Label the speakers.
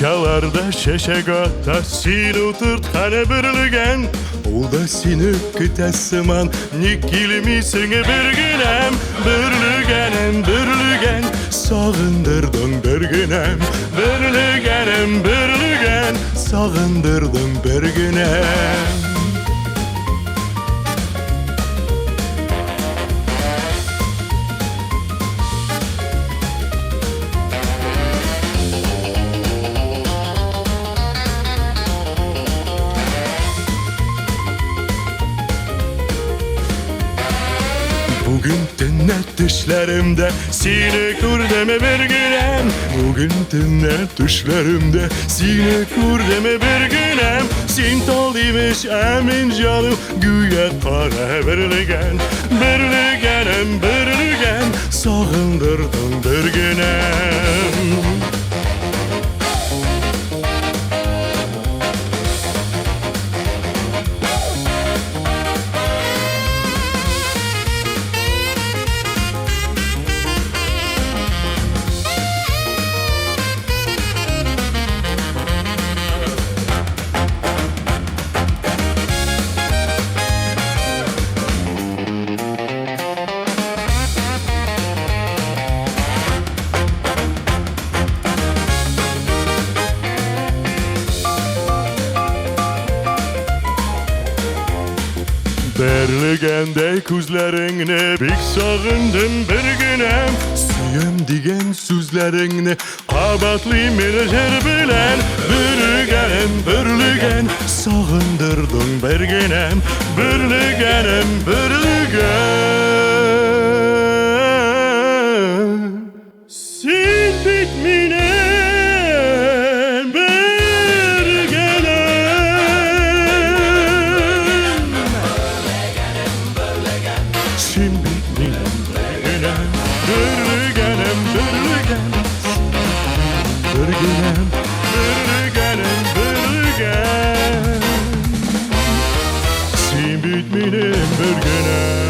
Speaker 1: Çalarda şeşegata sin oturtkanı bürlügen. O da seni kıtasıman nikilimi seni bir günem. Bürlügenem bürlügen sağındırdın bir günem. Bürlügenem bürlügen sağındırdın bir günem. Bugün tünnet düşlerimde sine kur deme bir günem. Bugün tünnet düşlerimde sine kur deme bir günem. Sin tol imiş emin canım güya para birligen. Birligenem birligen sağındırdın bir günem. Berligende kuzlarını bik sağındım bir günem. Suyum digen sözlerini kabatlı menajer bilen. Bürlügen sağındırdın bir günem. Bürlügenem bürlügen sin bitmine. Sin bitminem bürlügenem, bürlügenem, bürlügen. Bürlügenem, bürlügenem, bürlügen. Sin bitminem bürlügenem.